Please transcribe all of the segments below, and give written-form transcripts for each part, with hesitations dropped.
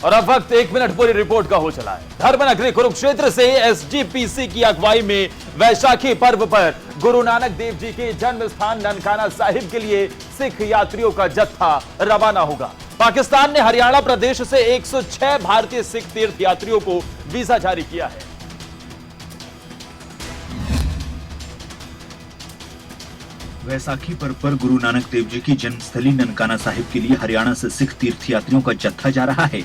और अब वक्त 1 मिनट पूरी रिपोर्ट का हो चला है। धर्मनगरी कुरुक्षेत्र से एसजीपीसी की अगुवाई में वैशाखी पर्व पर गुरु नानक देव जी के जन्म स्थान ननकाना साहिब के लिए सिख यात्रियों का जत्था रवाना होगा। पाकिस्तान ने हरियाणा प्रदेश से 106 भारतीय सिख तीर्थ यात्रियों को वीजा जारी किया है। वैसाखी पर्व पर गुरु नानक देव जी की जन्मस्थली ननकाना साहिब के लिए हरियाणा से सिख तीर्थ यात्रियों का जत्था जा रहा है।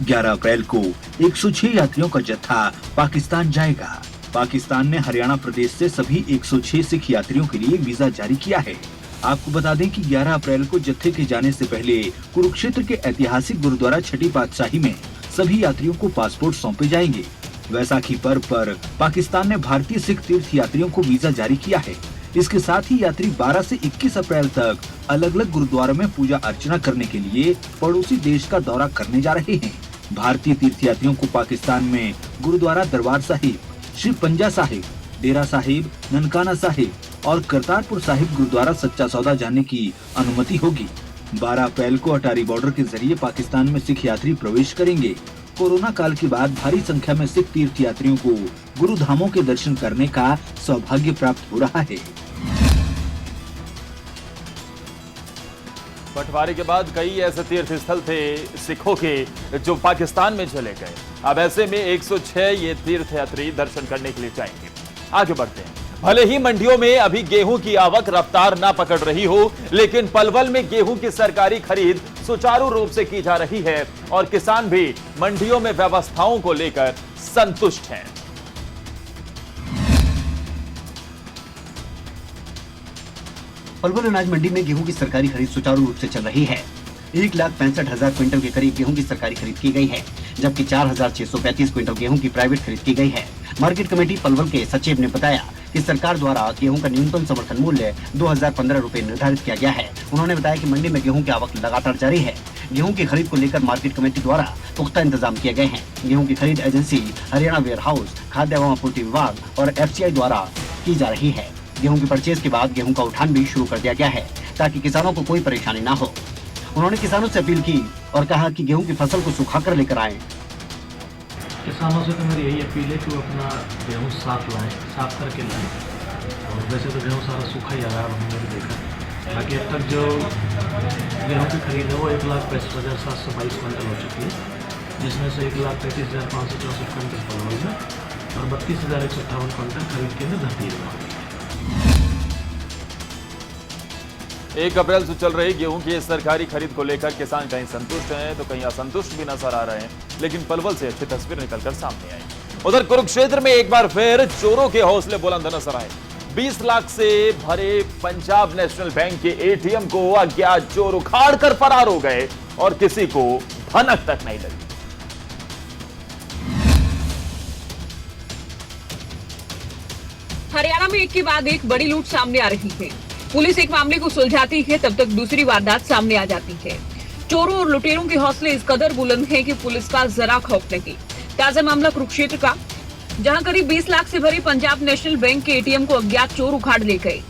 11 अप्रैल को 106 यात्रियों का जत्था पाकिस्तान जाएगा। पाकिस्तान ने हरियाणा प्रदेश से सभी 106 सिख यात्रियों के लिए वीजा जारी किया है। आपको बता दें कि 11 अप्रैल को जत्थे के जाने से पहले कुरुक्षेत्र के ऐतिहासिक गुरुद्वारा छठी पातशाही में सभी यात्रियों को पासपोर्ट सौंपे जाएंगे। वैसाखी पर्व पर पाकिस्तान ने भारतीय सिख तीर्थ यात्रियों को वीजा जारी किया है। इसके साथ ही यात्री 12 से 21 अप्रैल तक अलग अलग गुरुद्वारों में पूजा अर्चना करने के लिए पड़ोसी देश का दौरा करने जा रहे हैं। भारतीय तीर्थ यात्रियों को पाकिस्तान में गुरुद्वारा दरबार साहिब, श्री पंजा साहिब, डेरा साहिब, ननकाना साहिब और करतारपुर साहिब गुरुद्वारा सच्चा सौदा जाने की अनुमति होगी। 12 अप्रैल को अटारी बॉर्डर के जरिए पाकिस्तान में सिख यात्री प्रवेश करेंगे। कोरोना काल के बाद भारी संख्या में सिख तीर्थ यात्रियों को गुरु धामों के दर्शन करने का सौभाग्य प्राप्त हो रहा है। बंटवारे के बाद कई ऐसे तीर्थ स्थल थे सिखों के जो पाकिस्तान में चले गए। अब ऐसे में 106 ये तीर्थ यात्री दर्शन करने के लिए जाएंगे। आगे बढ़ते हैं। भले ही मंडियों में अभी गेहूं की आवक रफ्तार ना पकड़ रही हो, लेकिन पलवल में गेहूं की सरकारी खरीद सुचारू रूप से की जा रही है और किसान भी मंडियों में व्यवस्थाओं को लेकर संतुष्ट हैं। पलवल अनाज मंडी में गेहूं की सरकारी खरीद सुचारू रूप से चल रही है। 1,65,000 क्विंटल के करीब गेहूं की सरकारी खरीद की गई है, जबकि 4,635 क्विंटल गेहूं की प्राइवेट खरीद की गई है। मार्केट कमेटी पलवल के सचिव ने बताया कि सरकार द्वारा गेहूं का न्यूनतम समर्थन मूल्य 2,015 रुपए निर्धारित किया गया है। उन्होंने बताया कि मंडी में गेहूं की आवक लगातार जारी है। गेहूं की खरीद को लेकर मार्केट कमेटी द्वारा पुख्ता इंतजाम किए गए हैं। गेहूं की खरीद एजेंसी हरियाणा वेयर हाउस, खाद्य एवं आपूर्ति विभाग और FCI द्वारा की जा रही है। गेहूं की परचेज के बाद गेहूं का उठान भी शुरू कर दिया गया है ताकि किसानों को कोई परेशानी ना हो। उन्होंने किसानों से अपील की और कहा कि गेहूं की फसल को सुखाकर लेकर आएं। किसानों से तो मेरी यही अपील है कि वो अपना गेहूं साफ लाएं, साफ करके लाएं। और वैसे तो गेहूं सारा सूखा ही आ रहा है, हमने भी देखा। बाकी अब तक जो गेहूं की खरीद है वो 1,65,722 क्विंटल हो चुकी है, जिसमें से 1,33,564 क्विंटल पलवल में और 32,158 क्विंटल खरीद के लिए धरती में। 1 अप्रैल से चल रही गेहूं की सरकारी खरीद को लेकर किसान कहीं संतुष्ट हैं तो कहीं असंतुष्ट भी नजर आ रहे हैं, लेकिन पलवल से अच्छी तस्वीर निकलकर सामने आई। उधर कुरुक्षेत्र में एक बार फिर चोरों के हौसले बुलंद नजर आए। 20 लाख से भरे पंजाब नेशनल बैंक के ATM को अज्ञात चोर उखाड़ कर फरार हो गए और किसी को भनक तक नहीं लगी। हरियाणा में एक के बाद एक बड़ी लूट सामने आ रही है। पुलिस एक मामले को सुलझाती है, तब तक दूसरी वारदात सामने आ जाती है। चोरों और लुटेरों के हौसले इस कदर बुलंद हैं कि पुलिस का जरा खौफ नहीं। ताजा मामला कुरुक्षेत्र का, जहां करीब 20 लाख से भरी पंजाब नेशनल बैंक के ATM को अज्ञात चोर उखाड़ ले गए।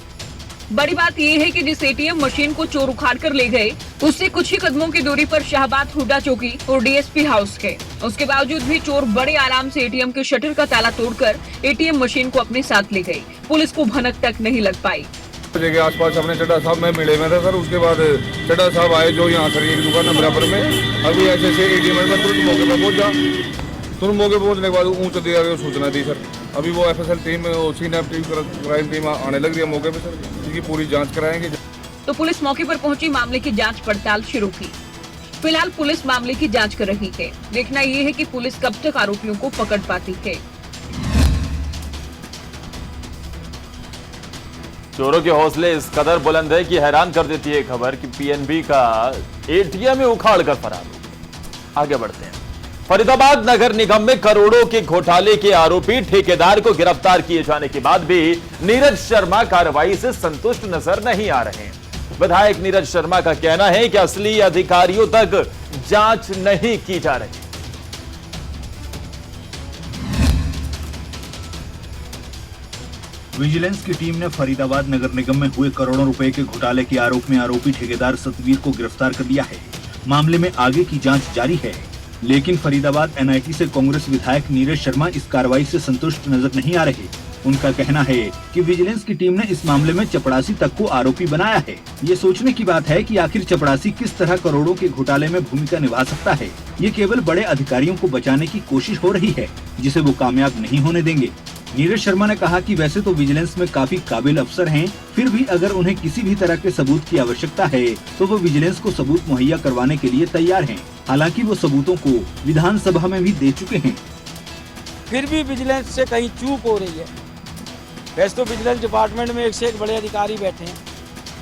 बड़ी बात यह है कि जिस ATM मशीन को चोर उखाड़ कर ले गए, उससे कुछ ही कदमों की दूरी पर शाहबाद हुड्डा चौकी और DSP हाउस है। उसके बावजूद भी चोर बड़े आराम से ATM के शटर का ताला तोड़कर ATM मशीन को अपने साथ ले गए। पुलिस को भनक तक नहीं लग पाई। के आसपास अपने चड्डा साहब में मिले में था सर। उसके बाद चड्डा साहब आए जो यहाँ सर एक दुकान है बराबर में। अभी ऐसे ATM में तुरंत मौके पर पहुंचा। तुरंत मौके पहुंचने के बाद ऊंच अधिकारियों को सूचना दी सर। अभी वो FSL team CNAP team crime team आने लग रही है मौके पे सर, जिसकी पूरी जांच कराएंगे। तो पुलिस मौके पर पहुंची मामले की जांच पड़ताल शुरू की। फिलहाल पुलिस मामले की जांच कर रही है। देखना ये है कि पुलिस कब तक आरोपियों को पकड़ पाती है। चोरों के हौसले इस कदर बुलंद है कि हैरान कर देती है खबर कि PNB का ATM में उखाड़ कर फरार हो गए। आगे बढ़ते हैं। फरीदाबाद नगर निगम में करोड़ों के घोटाले के आरोपी ठेकेदार को गिरफ्तार किए जाने के बाद भी नीरज शर्मा कार्रवाई से संतुष्ट नजर नहीं आ रहे। विधायक नीरज शर्मा का कहना है कि असली अधिकारियों तक जांच नहीं की जा रही। विजिलेंस की टीम ने फरीदाबाद नगर निगम में हुए करोड़ों रुपए के घोटाले के आरोप में आरोपी ठेकेदार सतवीर को गिरफ्तार कर लिया है। मामले में आगे की जांच जारी है। लेकिन फरीदाबाद एनआईटी से कांग्रेस विधायक नीरज शर्मा इस कार्रवाई से संतुष्ट नजर नहीं आ रहे। उनका कहना है कि विजिलेंस की टीम ने इस मामले में चपड़ासी तक को आरोपी बनाया है। ये सोचने की बात है कि आखिर चपड़ासी किस तरह करोड़ों के घोटाले में भूमिका निभा सकता है। ये केवल बड़े अधिकारियों को बचाने की कोशिश हो रही है, जिसे वो कामयाब नहीं होने देंगे। नीरज शर्मा ने कहा कि वैसे तो विजिलेंस में काफी काबिल अफसर हैं, फिर भी अगर उन्हें किसी भी तरह के सबूत की आवश्यकता है तो वो विजिलेंस को सबूत मुहैया करवाने के लिए तैयार हैं। हालांकि वो सबूतों को विधानसभा में भी दे चुके हैं। फिर भी विजिलेंस से कहीं चूक हो रही है। वैसे तो विजिलेंस डिपार्टमेंट में एक से एक बड़े अधिकारी बैठे हैं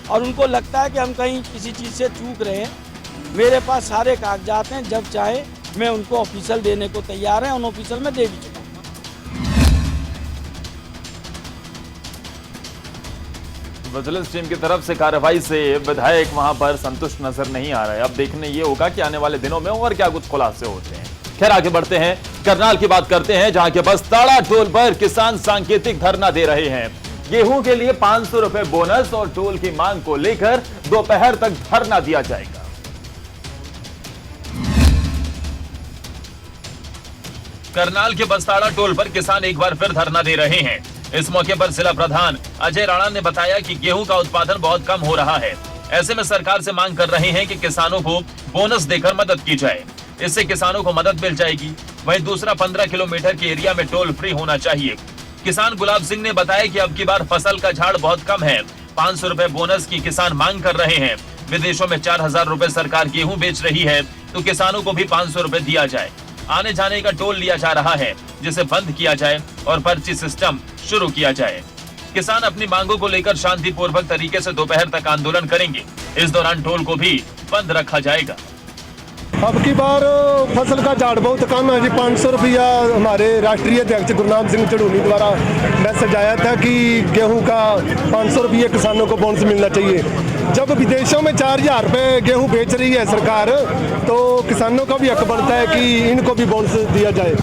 और उनको लगता है कि हम कहीं किसी चीज़ से चूक रहे हैं। मेरे पास सारे कागजात हैं, जब चाहे मैं उनको ऑफिशियल देने को तैयार है, उन ऑफिशियल में दे भी चुका हूं। विजिलेंस टीम की तरफ से कार्रवाई से विधायक वहां पर संतुष्ट नजर नहीं आ रहे। अब देखने ये होगा कि आने वाले दिनों में और क्या कुछ खुलासे होते हैं। खैर आगे बढ़ते हैं, करनाल की बात करते हैं, जहां के बस्ताड़ा टोल पर किसान सांकेतिक धरना दे रहे हैं। गेहूं के लिए 500 रुपए बोनस और टोल की मांग को लेकर दोपहर तक धरना दिया जाएगा। करनाल के बस्ताड़ा टोल पर किसान एक बार फिर धरना दे रहे हैं। इस मौके पर जिला प्रधान अजय राणा ने बताया कि गेहूं का उत्पादन बहुत कम हो रहा है। ऐसे में सरकार से मांग कर रहे हैं कि किसानों को बोनस देकर मदद की जाए, इससे किसानों को मदद मिल जाएगी। वहीं दूसरा 15 किलोमीटर के एरिया में टोल फ्री होना चाहिए। किसान गुलाब सिंह ने बताया कि अब की बार फसल का झाड़ बहुत कम है। 500 रुपए बोनस की किसान मांग कर रहे हैं। विदेशों में 4000 रुपए सरकार गेहूं बेच रही है, तो किसानों को भी 500 रुपए दिया जाए। आने जाने का टोल लिया जा रहा है, जिसे बंद किया जाए और पर्ची सिस्टम शुरू किया जाए। किसान अपनी मांगों को लेकर शांतिपूर्वक तरीके से दोपहर तक आंदोलन करेंगे। इस दौरान टोल को भी बंद रखा जाएगा। अब की बार फसल का झाड़ बहुत कम है जी। 500 रुपया हमारे राष्ट्रीय अध्यक्ष गुरनाम सिंह चढ़ूनी द्वारा मैसेज आया था कि गेहूं का 500 रुपये किसानों को बोनस मिलना चाहिए। जब विदेशों में 4000 रुपये गेहूं बेच रही है सरकार, तो किसानों का भी हक बनता है कि इनको भी बोनस दिया जाए।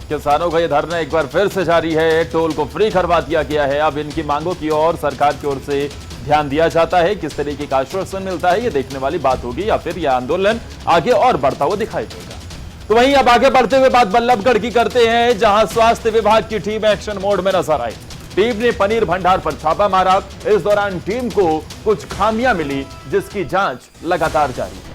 किसानों का ये धरना एक बार फिर से जारी है। टोल को फ्री करवा दिया गया है। अब इनकी मांगों की ओर सरकार की ओर से ध्यान दिया जाता है। किस तरीके का आश्वासन मिलता है, ये देखने वाली बात होगी, या फिर यह आंदोलन आगे और बढ़ता हुआ दिखाई देगा। तो वहीं अब आगे बढ़ते हुए बात बल्लभगढ़ की करते हैं, जहां स्वास्थ्य विभाग की टीम एक्शन मोड में नजर आई। टीम ने पनीर भंडार पर छापा मारा। इस दौरान टीम को कुछ खामियां मिली, जिसकी जांच लगातार जारी है।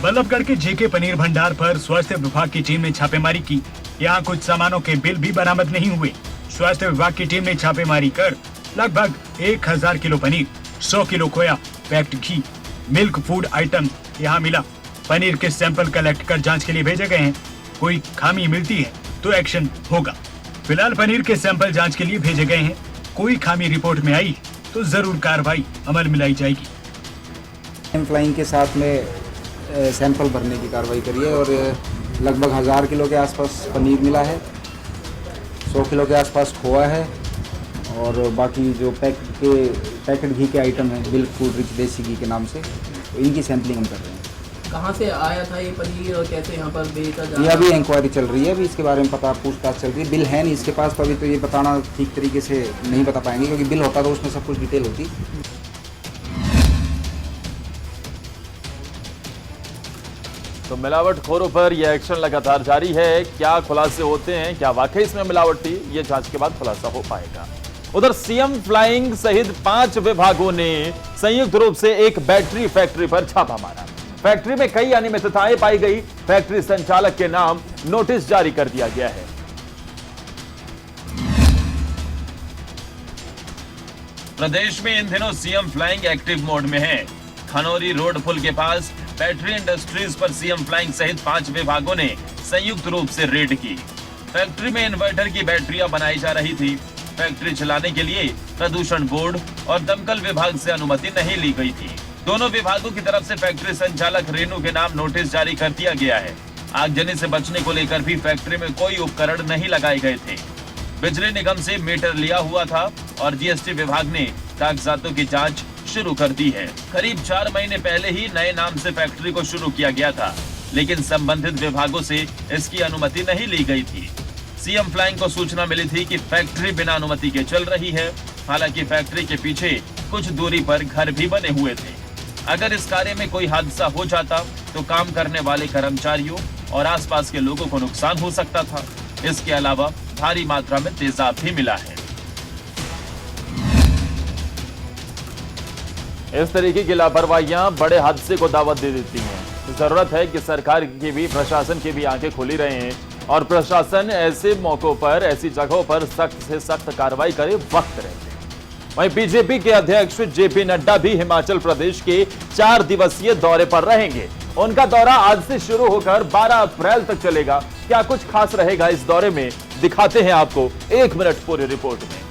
बल्लभगढ़ के जेके पनीर भंडार पर स्वास्थ्य विभाग की टीम ने छापेमारी की। यहाँ कुछ सामानों के बिल भी बरामद नहीं हुए। स्वास्थ्य विभाग की टीम ने छापेमारी कर लगभग 1000 किलो पनीर, 100 किलो खोया, पैक्ड घी, मिल्क फूड आइटम यहाँ मिला। पनीर के सैंपल कलेक्ट कर जांच के लिए भेजे गए हैं। कोई खामी मिलती है तो एक्शन होगा। फिलहाल पनीर के सैंपल जांच के लिए भेजे गए हैं। कोई खामी रिपोर्ट में आई तो जरूर कार्रवाई अमल में लाई जाएगी। फ्लाइंग के साथ में सैंपल भरने की कार्रवाई करी है और लगभग 1000 किलो के आसपास पनीर मिला है, 100 किलो के आसपास खोआ है और बाकी जो पैकेट घी के आइटम हैं, मिल्क फूड रिच देसी घी के नाम से, तो इनकी सैंपलिंग हम कर रहे हैं। कहाँ से आया था ये पनीर और कैसे यहाँ पर बेचा जा रहा है? ये अभी इंक्वायरी चल रही है, अभी इसके बारे में पूछताछ चल रही है। बिल है नहीं इसके पास, तो अभी तो ये बताना ठीक तरीके से नहीं बता पाएंगे, क्योंकि बिल होता तो उसमें सब कुछ डिटेल होती। तो मिलावटखोरों पर यह एक्शन लगातार जारी है। क्या खुलासे होते हैं, क्या वाकई इसमें मिलावट थी, ये जांच के बाद खुलासा हो पाएगा। उधर सीएम फ्लाइंग सहित 5 विभागों ने संयुक्त रूप से एक बैटरी फैक्ट्री पर छापा मारा। फैक्ट्री में कई अनियमितताएं पाई गई। फैक्ट्री संचालक के नाम नोटिस जारी कर दिया गया है। प्रदेश में इन दिनों सीएम फ्लाइंग एक्टिव मोड में है। खनौरी रोड पुल के पास बैटरी इंडस्ट्रीज पर सीएम फ्लाइंग सहित 5 विभागों ने संयुक्त रूप से रेड की। फैक्ट्री में इन्वर्टर की बैटरियां बनाई जा रही थी। फैक्ट्री चलाने के लिए प्रदूषण बोर्ड और दमकल विभाग से अनुमति नहीं ली गई थी। दोनों विभागों की तरफ से फैक्ट्री संचालक रेनू के नाम नोटिस जारी कर दिया गया है। आगजनी से बचने को लेकर भी फैक्ट्री में कोई उपकरण नहीं लगाए गए थे। बिजली निगम से मीटर लिया हुआ था और जीएसटी विभाग ने कागजातों की जांच शुरू कर दी है। करीब 4 महीने पहले ही नए नाम से फैक्ट्री को शुरू किया गया था, लेकिन संबंधित विभागों से इसकी अनुमति नहीं ली गई थी। सीएम फ्लाइंग को सूचना मिली थी कि फैक्ट्री बिना अनुमति के चल रही है। हालांकि फैक्ट्री के पीछे कुछ दूरी पर घर भी बने हुए थे। अगर इस कार्य में कोई हादसा हो जाता तो काम करने वाले कर्मचारियों और आसपास के लोगों को नुकसान हो सकता था। इसके अलावा भारी मात्रा में तेजाब भी मिला है। इस तरीके की लापरवाहियां बड़े हादसे को दावत दे देती हैं। जरूरत है कि सरकार की भी, प्रशासन की भी आंखें खुली रहें और प्रशासन ऐसे मौकों पर, ऐसी जगहों पर सख्त से सख्त कार्रवाई करे वक्त रहते। वहीं बीजेपी के अध्यक्ष जेपी नड्डा भी हिमाचल प्रदेश के 4 दिवसीय दौरे पर रहेंगे। उनका दौरा आज से शुरू होकर 12 अप्रैल तक चलेगा। क्या कुछ खास रहेगा इस दौरे में, दिखाते हैं आपको 1 मिनट पूरी रिपोर्ट में।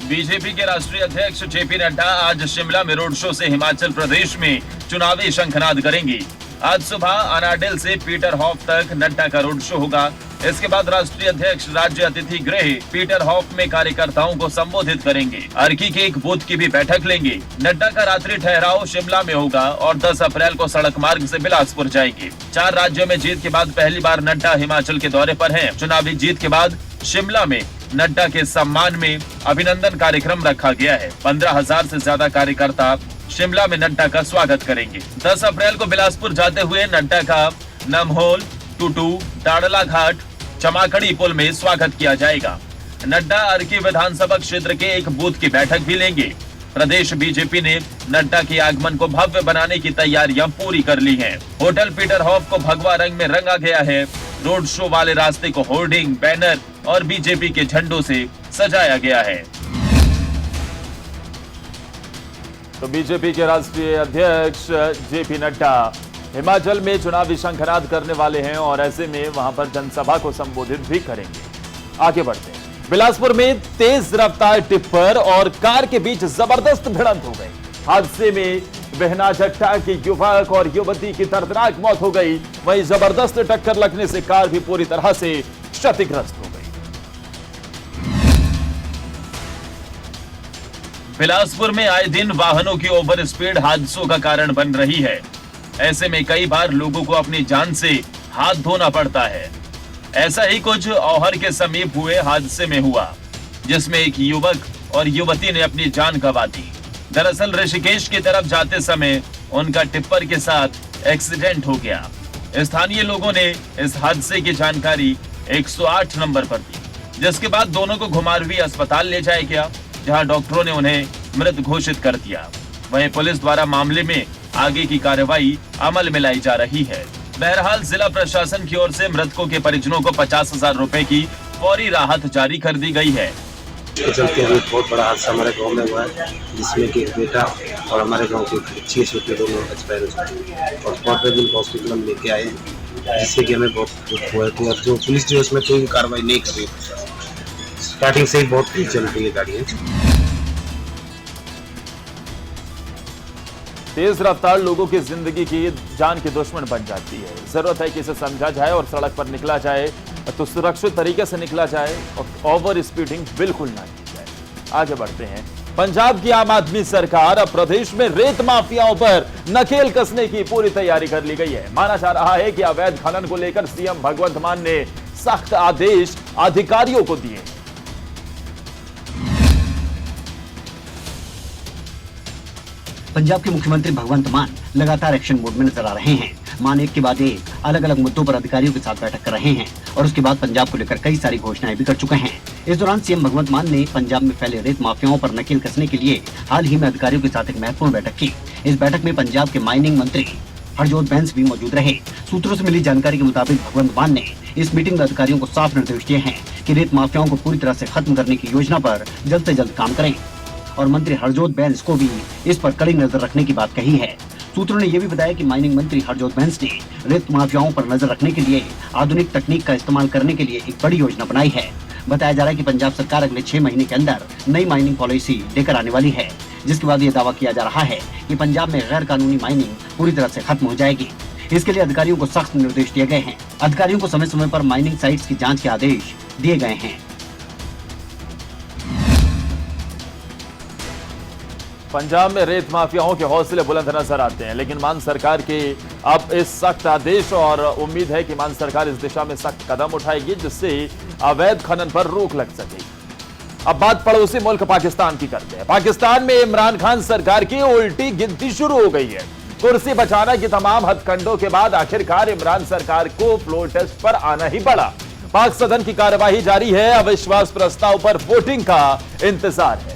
बीजेपी के राष्ट्रीय अध्यक्ष जेपी नड्डा आज शिमला में रोड शो से हिमाचल प्रदेश में चुनावी शंखनाद करेंगे। आज सुबह अनाडेल से पीटर हॉफ तक नड्डा का रोड शो होगा। इसके बाद राष्ट्रीय अध्यक्ष राज्य अतिथि गृह पीटर हॉफ में कार्यकर्ताओं को संबोधित करेंगे। अर्की के एक बूथ की भी बैठक लेंगे। नड्डा का रात्रि ठहराव शिमला में होगा और 10 अप्रैल को सड़क मार्ग से बिलासपुर जाएंगे। 4 राज्यों में जीत के बाद पहली बार नड्डा हिमाचल के दौरे पर हैं। चुनावी जीत के बाद शिमला में नड्डा के सम्मान में अभिनंदन कार्यक्रम रखा गया है। 15,000 से ज्यादा कार्यकर्ता शिमला में नड्डा का स्वागत करेंगे। 10 अप्रैल को बिलासपुर जाते हुए नड्डा का नमहोल, टुटू, डाडला घाट, चमाकड़ी पुल में स्वागत किया जाएगा। नड्डा अर्की विधानसभा क्षेत्र के एक बूथ की बैठक भी लेंगे। प्रदेश बीजेपी ने नड्डा के आगमन को भव्य बनाने की तैयारियां पूरी कर ली हैं। होटल पीटर हॉफ को भगवा रंग में रंगा गया है। रोड शो वाले रास्ते को होर्डिंग, बैनर और बीजेपी के झंडों से सजाया गया है। तो बीजेपी के राष्ट्रीय अध्यक्ष जेपी नड्डा हिमाचल में चुनावी शंखनाद करने वाले हैं और ऐसे में वहां पर जनसभा को संबोधित भी करेंगे। आगे बढ़ते हैं। बिलासपुर में तेज रफ्तार टिप्पर और कार के बीच जबरदस्त भिड़ंत हो गई। हादसे में बहना जट्टा के युवक और युवती की दर्दनाक मौत हो गई। वहीं जबरदस्त टक्कर लगने से कार भी पूरी तरह से क्षतिग्रस्त हो गई। बिलासपुर में आए दिन वाहनों की ओवर स्पीड हादसों का कारण बन रही है। ऐसे में कई बार लोगों को अपनी जान से हाथ धोना पड़ता है। ऐसा ही कुछ औहर के समीप हुए हादसे में हुआ, जिसमें एक युवक और युवती ने अपनी जान गंवा दी। दरअसल ऋषिकेश की तरफ जाते समय उनका टिप्पर के साथ एक्सीडेंट हो गया। स्थानीय लोगों ने इस हादसे की जानकारी 108 नंबर पर दी, जिसके बाद दोनों को घुमारवीं अस्पताल ले जाया गया, जहां डॉक्टरों ने उन्हें मृत घोषित कर दिया। वहीं पुलिस द्वारा मामले में आगे की कार्रवाई अमल में लाई जा रही है। बहरहाल जिला प्रशासन की ओर से मृतकों के परिजनों को 50,000 रुपए की फौरी राहत जारी कर दी गई है। चलते हुए बहुत बड़ा हादसा हमारे गांव में हुआ है, जिसमें कि एक बेटा और हमारे गांव के 6 छोटे दोनों एक्सपायर हो चुके और स्पॉट हॉस्पिटल में लेके आए, जिससे कि हमें बहुत दुख हुआ है। और जो पुलिस जो उसमें कोई कार्रवाई नहीं कर रही है। स्टार्टिंग से ही बहुत तेज चल रही है गाड़ियाँ। तेज रफ्तार लोगों की जिंदगी की, जान की दुश्मन बन जाती है। जरूरत है कि इसे समझा जाए और सड़क पर निकला जाए तो सुरक्षित तरीके से निकला जाए और ओवर स्पीडिंग बिल्कुल ना की जाए। आगे बढ़ते हैं। पंजाब की आम आदमी सरकार अब प्रदेश में रेत माफियाओं पर नकेल कसने की पूरी तैयारी कर ली गई है। माना जा रहा है कि अवैध खनन को लेकर सीएम भगवंत मान ने सख्त आदेश अधिकारियों को दिए। पंजाब के मुख्यमंत्री भगवंत मान लगातार एक्शन मोड में नजर आ रहे हैं। मान एक के बाद एक अलग अलग मुद्दों पर अधिकारियों के साथ बैठक कर रहे हैं और उसके बाद पंजाब को लेकर कई सारी घोषणाएं भी कर चुके हैं। इस दौरान सीएम भगवंत मान ने पंजाब में फैले रेत माफियाओं पर नकेल कसने के लिए हाल ही में अधिकारियों के साथ एक महत्वपूर्ण बैठक की। इस बैठक में पंजाब के माइनिंग मंत्री हरजोत बैंस भी मौजूद रहे। सूत्रों से मिली जानकारी के मुताबिक भगवंत मान ने इस मीटिंग में अधिकारियों को साफ निर्देश दिए हैं कि रेत माफियाओं को पूरी तरह से खत्म करने की योजना पर जल्द से जल्द काम करें और मंत्री हरजोत बैंस को भी इस पर कड़ी नजर रखने की बात कही है। सूत्रों ने यह भी बताया कि माइनिंग मंत्री हरजोत बैंस ने रेत माफियाओं पर नजर रखने के लिए आधुनिक तकनीक का इस्तेमाल करने के लिए एक बड़ी योजना बनाई है। बताया जा रहा है कि पंजाब सरकार अगले 6 महीने के अंदर नई माइनिंग पॉलिसी लेकर आने वाली है, जिसके बाद ये दावा किया जा रहा है कि पंजाब में गैर कानूनी माइनिंग पूरी तरह से खत्म हो जाएगी। इसके लिए अधिकारियों को सख्त निर्देश दिए गए हैं। अधिकारियों को समय समय पर माइनिंग साइट्स की जाँच के आदेश दिए गए हैं। पंजाब में रेत माफियाओं के हौसले बुलंद नजर आते हैं, लेकिन मान सरकार के अब इस सख्त आदेश और उम्मीद है कि मान सरकार इस दिशा में सख्त कदम उठाएगी जिससे अवैध खनन पर रोक लग सकेगी। अब बात पड़ोसी मुल्क पाकिस्तान की करते हैं। पाकिस्तान में इमरान खान सरकार की उल्टी गिनती शुरू हो गई है। कुर्सी बचाना की तमाम हथकंडों के बाद आखिरकार इमरान सरकार को फ्लोर टेस्ट पर आना ही पड़ा। पाक सदन की कार्यवाही जारी है, अविश्वास प्रस्ताव पर वोटिंग का इंतजार है।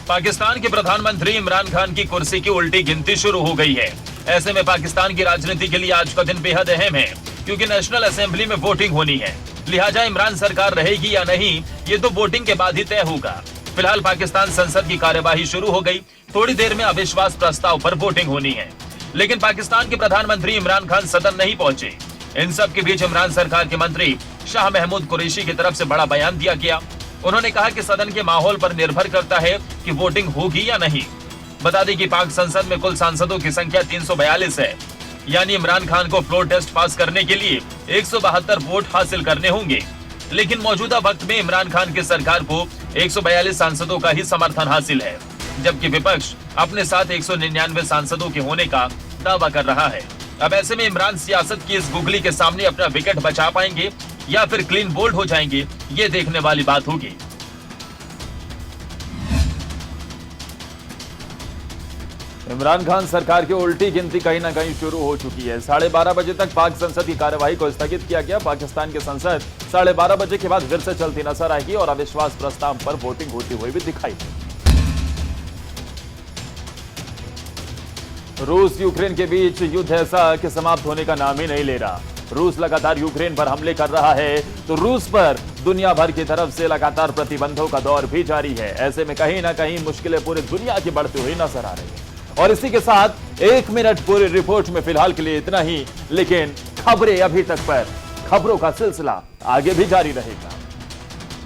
पाकिस्तान के प्रधानमंत्री इमरान खान की कुर्सी की उल्टी गिनती शुरू हो गई है। ऐसे में पाकिस्तान की राजनीति के लिए आज का दिन बेहद अहम है, क्योंकि नेशनल असेंबली में वोटिंग होनी है। लिहाजा इमरान सरकार रहेगी या नहीं, ये तो वोटिंग के बाद ही तय होगा। फिलहाल पाकिस्तान संसद की कार्यवाही शुरू हो गई। थोड़ी देर में अविश्वास प्रस्ताव पर वोटिंग होनी है, लेकिन पाकिस्तान के प्रधानमंत्री इमरान खान सदन नहीं पहुंचे। इन सब के बीच इमरान सरकार के मंत्री शाह महमूद कुरैशी की तरफ से बड़ा बयान दिया गया। उन्होंने कहा कि सदन के माहौल पर निर्भर करता है कि वोटिंग होगी या नहीं। बता दें कि पाक संसद में कुल सांसदों की संख्या 342 है, यानी इमरान खान को फ्लोर टेस्ट पास करने के लिए 172 वोट हासिल करने होंगे। लेकिन मौजूदा वक्त में इमरान खान की सरकार को 142 सांसदों का ही समर्थन हासिल है, जबकि विपक्ष अपने साथ 199 सांसदों के होने का दावा कर रहा है। अब ऐसे में इमरान सियासत की इस गुगली के सामने अपना विकेट बचा पाएंगे या फिर क्लीन बोल्ड हो जाएंगे, ये देखने वाली बात होगी। इमरान खान सरकार की उल्टी गिनती कहीं ना कहीं शुरू हो चुकी है। 12:30 बजे तक पाक संसद की कार्यवाही को स्थगित किया गया। पाकिस्तान की संसद 12:30 बजे के बाद फिर से चलती नजर आएगी और अविश्वास प्रस्ताव पर वोटिंग होती हुई भी दिखाई देगी। रूस यूक्रेन के बीच युद्ध ऐसा कि समाप्त होने का नाम ही नहीं ले रहा। रूस लगातार यूक्रेन पर हमले कर रहा है, तो रूस पर दुनिया भर की तरफ से लगातार प्रतिबंधों का दौर भी जारी है। ऐसे में कहीं ना कहीं मुश्किलें पूरी दुनिया की बढ़ती हुई नजर आ रही है। और इसी के साथ 1 मिनट पूरी रिपोर्ट में फिलहाल के लिए इतना ही, लेकिन खबरें अभी तक पर खबरों का सिलसिला आगे भी जारी रहेगा।